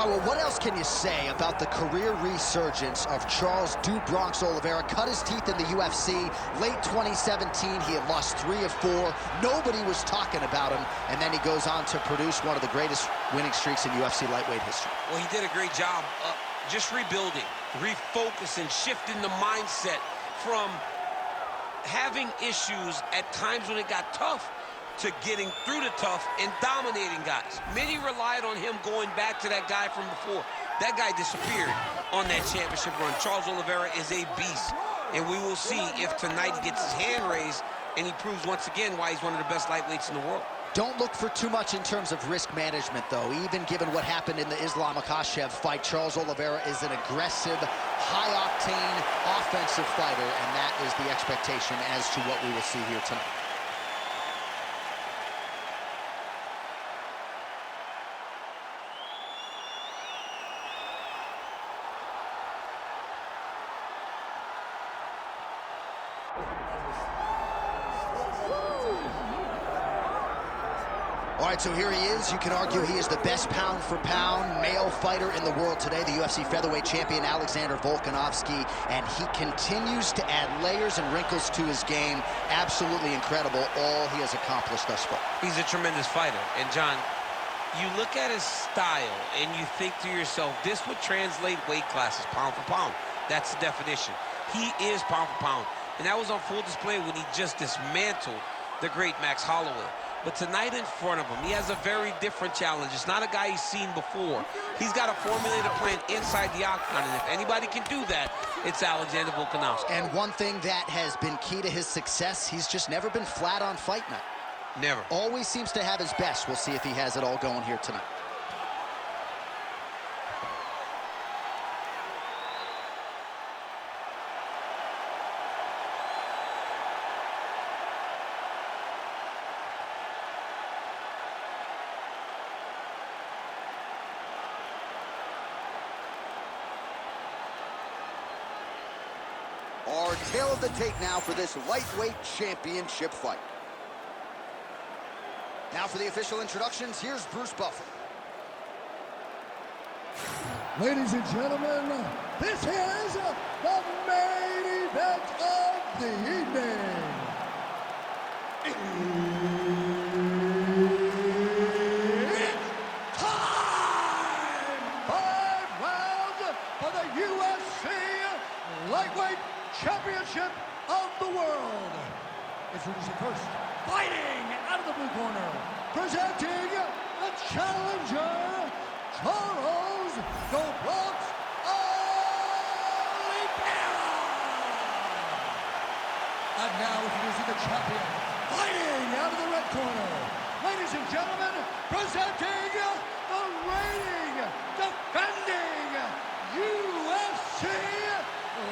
Well, what else can you say about the career resurgence of Charles Bronx Oliveira? Cut his teeth in the UFC. Late 2017, he had lost 3 of 4. Nobody was talking about him, and then he goes on to produce one of the greatest winning streaks in UFC lightweight history. Well, he did a great job just rebuilding, refocusing, shifting the mindset from having issues at times when it got tough to getting through the tough and dominating guys. Many relied on him going back to that guy from before. That guy disappeared on that championship run. Charles Oliveira is a beast, and we will see if tonight he gets his hand raised and he proves once again why he's one of the best lightweights in the world. Don't look for too much in terms of risk management, though. Even given what happened in the Islam Makhachev fight, Charles Oliveira is an aggressive, high-octane, offensive fighter, and that is the expectation as to what we will see here tonight. All right, so here he is. You can argue he is the best pound-for-pound male fighter in the world today, the UFC featherweight champion, Alexander Volkanovski, and he continues to add layers and wrinkles to his game. Absolutely incredible, all he has accomplished thus far. He's a tremendous fighter, and John, you look at his style and you think to yourself, this would translate weight classes, pound for pound. That's the definition. He is pound for pound, and that was on full display when he just dismantled the great Max Holloway. But tonight in front of him, he has a very different challenge. It's not a guy he's seen before. He's got a formulated plan inside the octagon, and if anybody can do that, it's Alexander Volkanovski. And one thing that has been key to his success, he's just never been flat on fight night. Never. Always seems to have his best. We'll see if he has it all going here tonight. Our tail of the tape now for this lightweight championship fight. Now for the official introductions, here's Bruce Buffer. Ladies and gentlemen, this is the main event of the evening. It's time! 5 rounds for the UFC lightweight championship of the world. Introducing first, fighting out of the blue corner, presenting the challenger, Charles "The Bronx" Oliveira. And now introducing the champion, fighting out of the red corner, ladies and gentlemen, presenting the reigning, defending UFC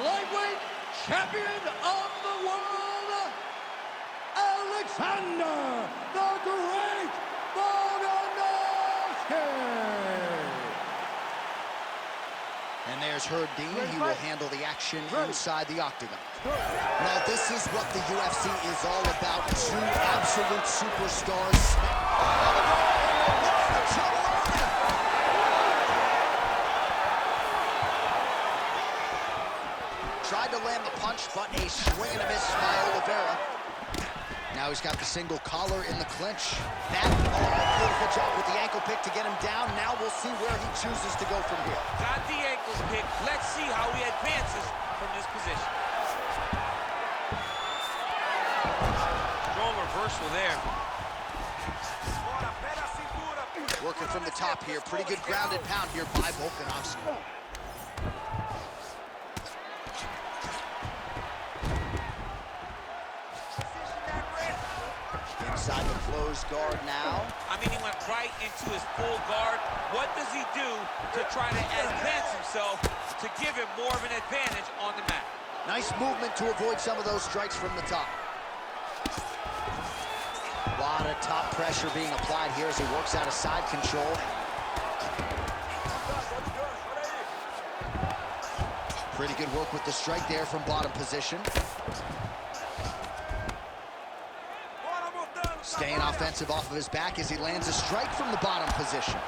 lightweight champion of the world, Alexander the Great Volkanovski. And there's Herb Dean. He will handle the action inside the octagon. Well, this is what the UFC is all about. 2 absolute superstars. Tried to land the punch, but a swing and a miss by Oliveira. Now he's got the single collar in the clinch. That, beautiful job with the ankle pick to get him down. Now we'll see where he chooses to go from here. Got the ankle pick. Let's see how he advances from this position. Strong reversal there. Working from the top here. Pretty good grounded pound here by Volkanovski. Inside the closed guard now. I mean, he went right into his full guard. What does he do to try to advance himself to give him more of an advantage on the mat? Nice movement to avoid some of those strikes from the top. A lot of top pressure being applied here as he works out of side control. Pretty good work with the strike there from bottom position. Staying offensive off of his back as he lands a strike from the bottom position.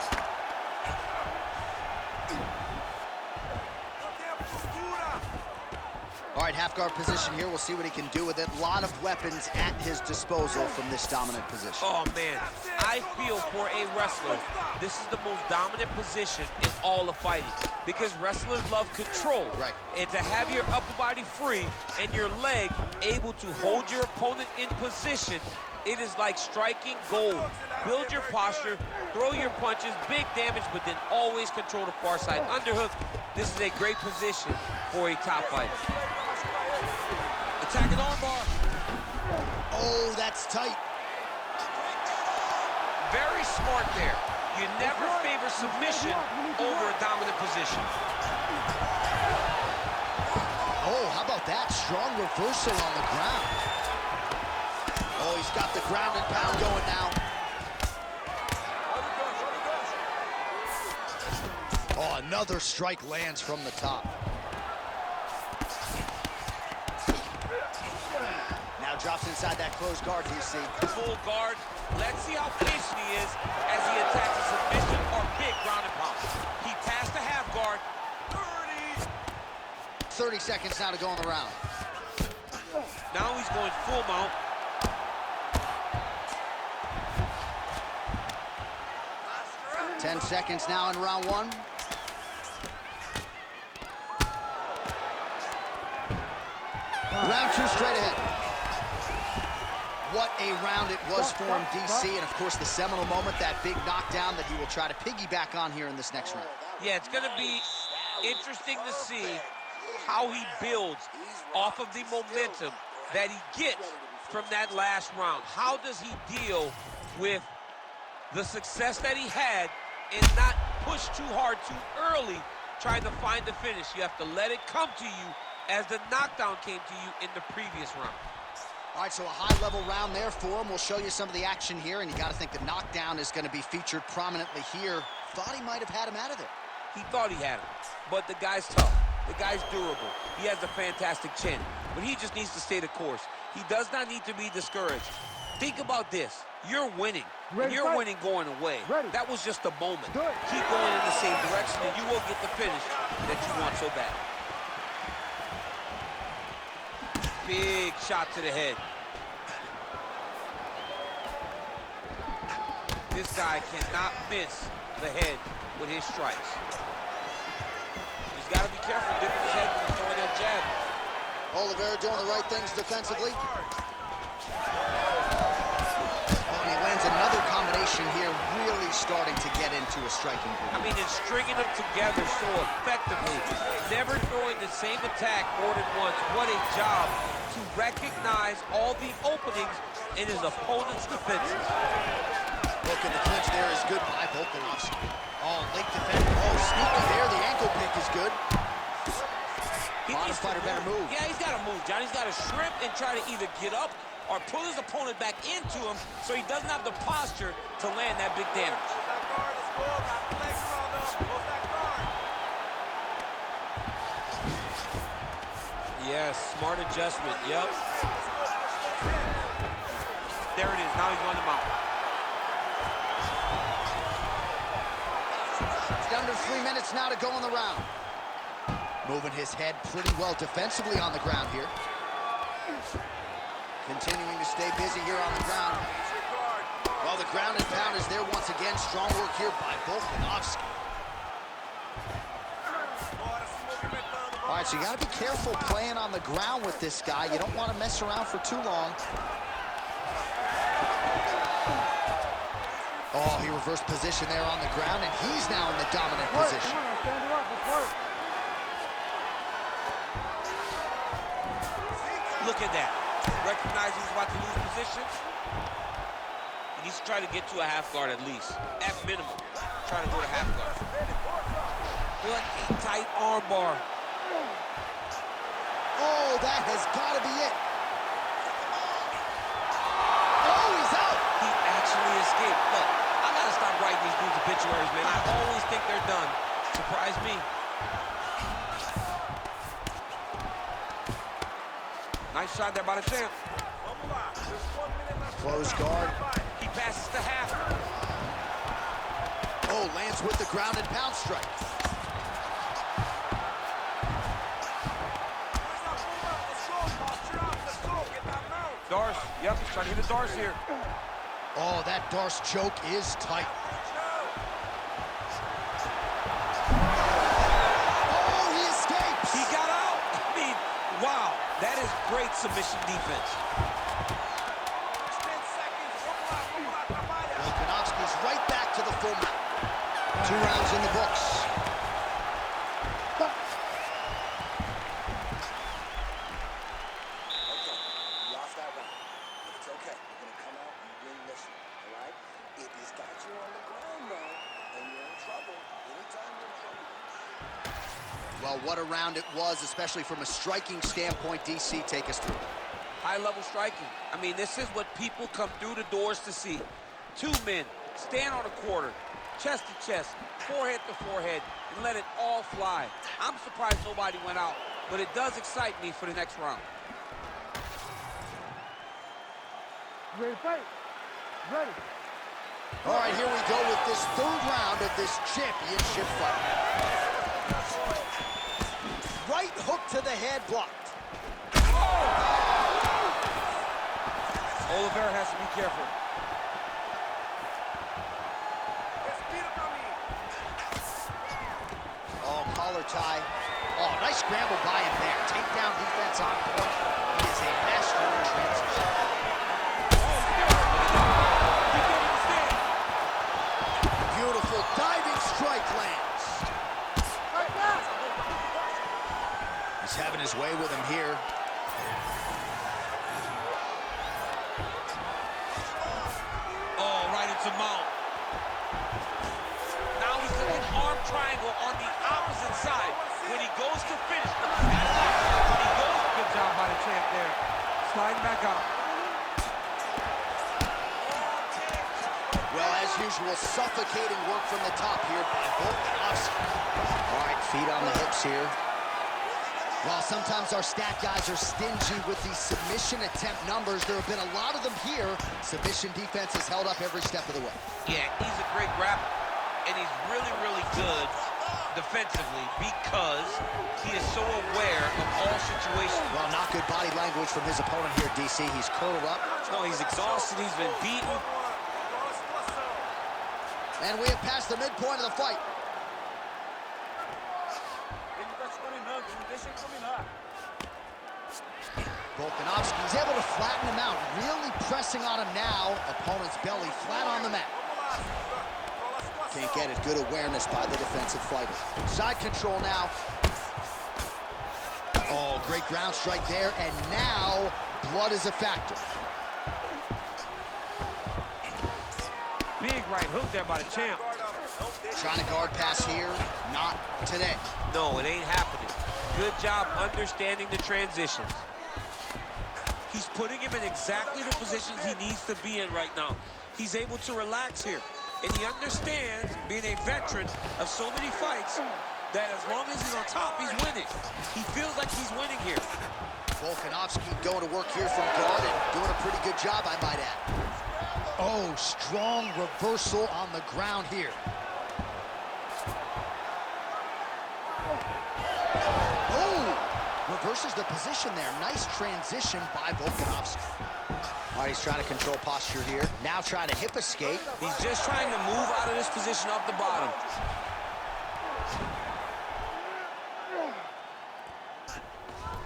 All right, half guard position here. We'll see what he can do with it. A lot of weapons at his disposal from this dominant position. Oh, man. I feel for a wrestler, this is the most dominant position in all of fighting because wrestlers love control. Right. And to have your upper body free and your leg able to hold your opponent in position, it is like striking gold. Build your posture, throw your punches, big damage, but then always control the far side underhook. This is a great position for a top fighter. Attacking armbar. Oh, that's tight. Very smart there. You never favor submission over a dominant position. Oh, how about that? Strong reversal on the ground. Oh, he's got the ground and pound going now. Oh, another strike lands from the top. Now drops inside that closed guard, DC. Full guard. Let's see how patient he is as he attacks a submission or big ground and pound. He passed the half guard. 30 seconds now to go in the round. Now he's going full mount. Ten seconds now in round one. Round two straight ahead. What a round it was for him, DC, and of course the seminal moment, that big knockdown that he will try to piggyback on here in this next round. Yeah, it's going to be interesting to see how he builds off of the momentum that he gets from that last round. How does he deal with the success that he had and not push too hard too early trying to find the finish? You have to let it come to you as the knockdown came to you in the previous round. All right, so a high-level round there for him. We'll show you some of the action here, and you got to think the knockdown is going to be featured prominently here. Thought he might have had him out of there. He thought he had him, but the guy's tough. The guy's durable. He has a fantastic chin, but he just needs to stay the course. He does not need to be discouraged. Think about this. You're winning, and you're winning going away. That was just a moment. Keep going in the same direction, and you will get the finish that you want so bad. Big shot to the head. This guy cannot miss the head with his strikes. He's got to be careful dipping his head when he's throwing that jab. Oliveira doing the right things defensively. Oh, and he lands another combination here, really starting to get into a striking groove. I mean, it's stringing them together so effectively. Never throwing the same attack more than once. What a job to recognize all the openings in his opponent's defenses. Look at the clinch there is good by Volkanovski. Oh, late defense. Oh, sneaky there. The ankle pick is good. Bottom fighter better move. Yeah, he's got to move, John. He's got to shrimp and try to either get up or pull his opponent back into him so he doesn't have the posture to land that big damage. Yes, smart adjustment, yep. There it is, now he's on the mount. It's down to 3 minutes now to go in the round. Moving his head pretty well defensively on the ground here. Continuing to stay busy here on the ground. Well, the ground and pound is there once again. Strong work here by Volkanovski. All right, so you got to be careful playing on the ground with this guy. You don't want to mess around for too long. Oh, he reversed position there on the ground, and he's now in the dominant position. Look at that. Recognize he's about to lose position. He needs to try to get to a half guard at least. At minimum, try to go to half guard. What a tight arm bar. Oh, that has got to be it. Oh, he's out. He actually escaped. Look, I got to stop writing these dudes obituaries, man. I always think they're done. Surprise me. Nice shot there by the champ. Close guard. He passes to half. Oh, lands with the ground and pound strike. Darce, yep, he's trying to hit a Darce here. Oh, that Darce choke is tight. Oh, he escapes! He got out! I mean, wow, that is great submission defense. Volkanovski's right back to the full mount. 2 rounds in the books. Well, what a round it was, especially from a striking standpoint. DC, take us through. High-level striking. I mean, this is what people come through the doors to see. 2 men, stand on a quarter, chest to chest, forehead to forehead, and let it all fly. I'm surprised nobody went out, but it does excite me for the next round. Ready to fight? Ready. All right, here we go with this 3rd round of this championship fight. Right hook to the head, blocked. Oliveira has to be careful. Oh, collar tie. Oh, nice scramble by him there. Takedown defense on point. He is a master in transition. Beautiful diving strike lands. He's having his way with him here. Oh, right into mount. Now he's in an arm triangle on the opposite side. When he goes to finish, good job by the champ there. Sliding back out. Well, as usual, suffocating work from the top here by Volkanovski. All right, feet on the hips here. While sometimes our stat guys are stingy with these submission attempt numbers, there have been a lot of them here. Submission defense has held up every step of the way. Yeah, he's a great grappler, and he's really, really good defensively because he is so aware of all situations. Well, not good body language from his opponent here, DC. He's curled up. No, he's exhausted. He's been beaten. And we have passed the midpoint of the fight. Volkanovski's able to flatten him out, really pressing on him now. Opponent's belly flat on the mat. Can't get it. Good awareness by the defensive fighter. Side control now. Oh, great ground strike there, and now blood is a factor. Big right hook there by the champ. Trying to guard pass here, not today. No, it ain't happening. Good job understanding the transitions. He's putting him in exactly the positions he needs to be in right now. He's able to relax here. And he understands, being a veteran of so many fights, that as long as he's on top, he's winning. He feels like he's winning here. Volkanovski going to work here from guard and doing a pretty good job, I might add. Oh, strong reversal on the ground here. Reverses the position there. Nice transition by Volkanovski. All right, he's trying to control posture here. Now trying to hip escape. He's just trying to move out of this position off the bottom.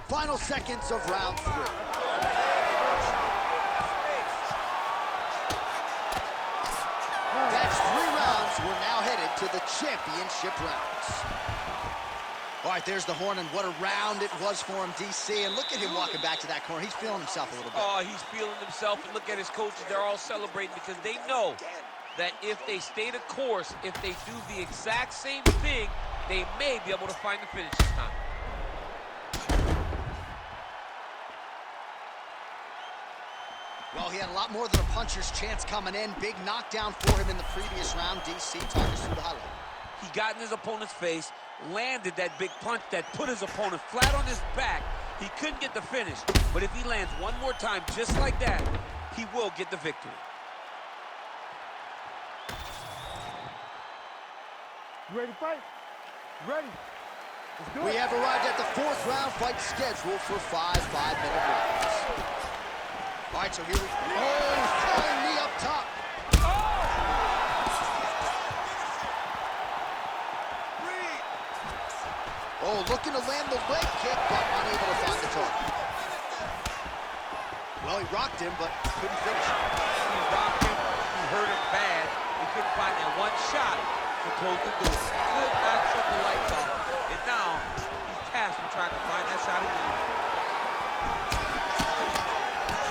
Final seconds of round 3. That's 3 rounds. We're now headed to the championship rounds. All right, there's the horn, and what a round it was for him, DC. And look at him walking back to that corner. He's feeling himself a little bit. Oh, he's feeling himself. And look at his coaches. They're all celebrating because they know that if they stay the course, if they do the exact same thing, they may be able to find the finish this time. Well, he had a lot more than a puncher's chance coming in. Big knockdown for him in the previous round. DC, talk us through the highlight. He got in his opponent's face, landed that big punch that put his opponent flat on his back. He couldn't get the finish, but if he lands one more time just like that, he will get the victory. You ready to fight? Ready. Let's do it. We have arrived at the 4th round fight scheduled for 5 5-minute rounds. All right, so here we go. Oh, flying knee up top. Oh, looking to land the leg kick, but unable to find the target. Well, he rocked him, but couldn't finish it. He rocked him, he hurt him bad. He couldn't find that one shot to close the door. Could not shut the lights off. And now, he's tasked with trying to find that shot again.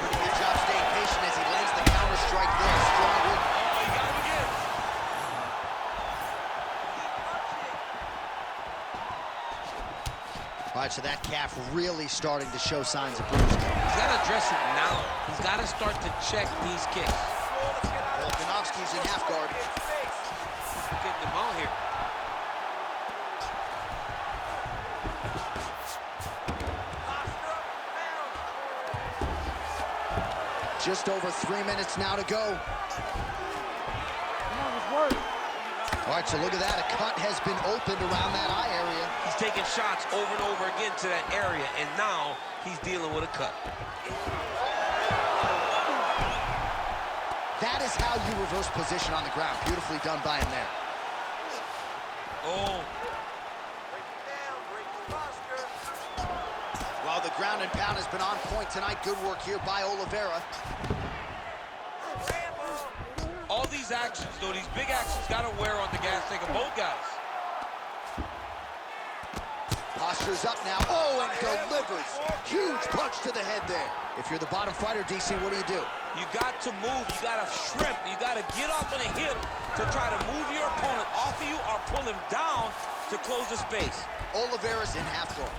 Pretty good job staying patient as he lands the counter strike there. Strong hook. Oh, he got him again. All right, so that calf really starting to show signs of bruising. He's got to address it now. He's got to start to check these kicks. Volkanovski's in half guard. Getting him out here. Just over 3 minutes now to go. All right, so look at that. A cut has been opened around that eye area. He's taking shots over and over again to that area, and now he's dealing with a cut. That is how you reverse position on the ground. Beautifully done by him there. Oh. Well, the ground and pound has been on point tonight. Good work here by Oliveira. All these actions, though, these big actions got to wear on the gas tank of both guys. Posture's up now. Oh, and delivers. Huge punch to the head there. If you're the bottom fighter, DC, what do? You got to move. You got to shrimp. You got to get off on a hip to try to move your opponent off of you or pull him down to close the space. Oliveira's in half guard.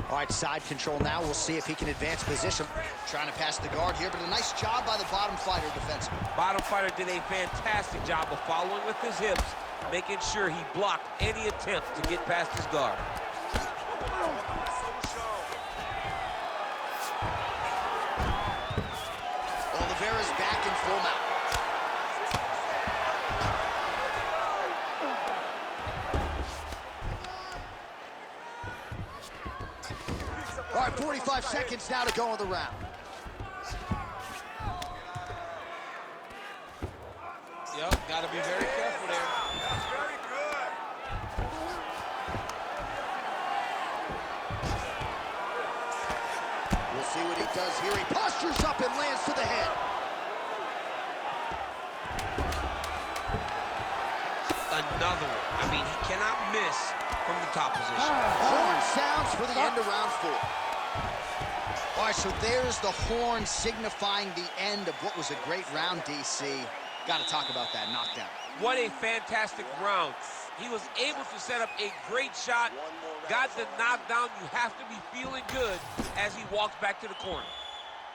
All right, side control now. We'll see if he can advance position. Trying to pass the guard here, but a nice job by the bottom fighter defensively. Bottom fighter did a fantastic job of following with his hips, making sure he blocked any attempt to get past his guard. Oliveira's back in full mount. All right, 45 seconds now to go in the round. Yep, got to be very careful there. That's very good. We'll see what he does here. He postures up and lands to the head. Another one. I mean, he cannot miss from the top position. Horn sounds for the end of round 4. All right, so there's the horn signifying the end of what was a great round, DC. Got to talk about that knockdown. What a fantastic round. He was able to set up a great shot, got the knockdown. You have to be feeling good as he walks back to the corner.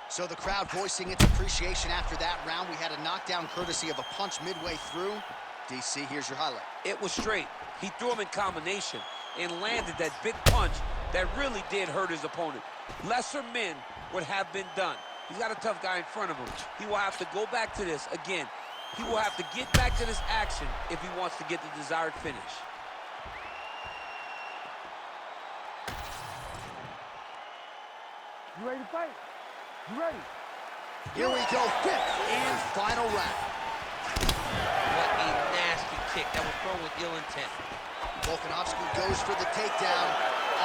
So the crowd voicing its appreciation after that round. We had a knockdown courtesy of a punch midway through. DC, here's your highlight. It was straight. He threw him in combination and landed that big punch that really did hurt his opponent. Lesser men would have been done. He's got a tough guy in front of him. He will have to go back to this again. He will have to get back to this action if he wants to get the desired finish. You ready to fight? You ready? Here we go, 5th and final round. What a nasty kick that was thrown with ill intent. Volkanovski goes for the takedown,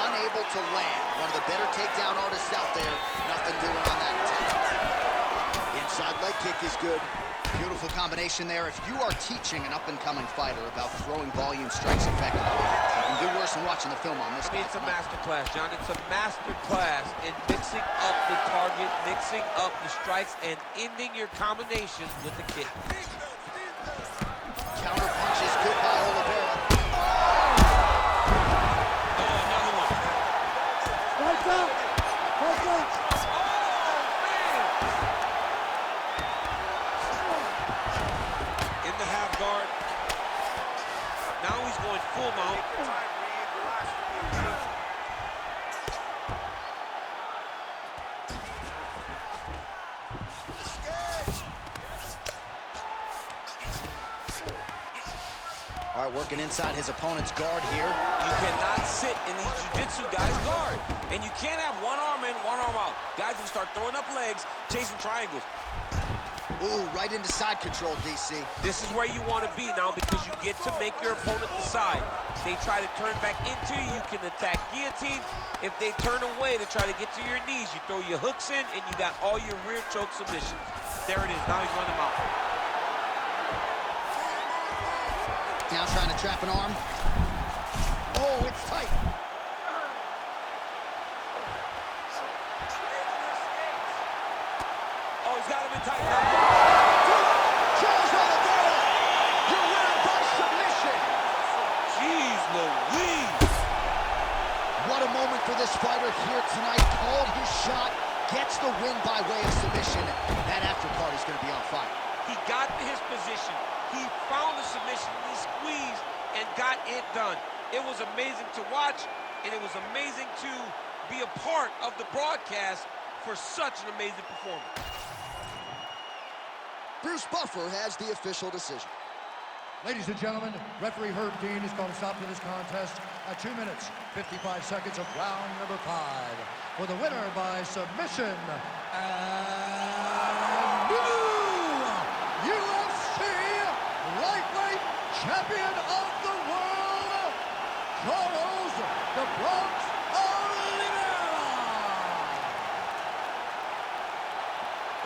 unable to land. One of the better takedown artists out there. Nothing doing on that attempt. Inside leg kick is good. Beautiful combination there. If you are teaching an up-and-coming fighter about throwing volume strikes effectively, you can do worse than watching the film on this. I mean, it's a master class, John. It's a master class in mixing up the target, mixing up the strikes, and ending your combinations with the kick. Counter punch is good by Oliveira. Oh, another one. Lights up! Lights up! In the half guard. Now he's going full mount. All right, working inside his opponent's guard here. You cannot sit in these jiu-jitsu guys' guard. And you can't have one arm in, one arm out. Guys will start throwing up legs, chasing triangles. Ooh, right into side control, DC. This is where you want to be now because you get to make your opponent decide. If they try to turn back into you, you can attack guillotine. If they turn away to try to get to your knees, you throw your hooks in and you got all your rear choke submissions. There it is. Now he's running them out. Now trying to trap an arm. Oh, it's tight. Oh, he's got him in tight. Charles Oliveira, your winner by submission. Jeez Louise. What a moment for this fighter here tonight. Called his shot, gets the win by way of submission. That aftercard is going to be on fire. He got to his position. He found the submission. He squeezed and got it done. It was amazing to watch, and it was amazing to be a part of the broadcast for such an amazing performance. Bruce Buffer has the official decision. Ladies and gentlemen, referee Herb Dean is going to stop to this contest at 2 minutes, 55 seconds of round number 5. For the winner by submission, and new UFC lightweight champion of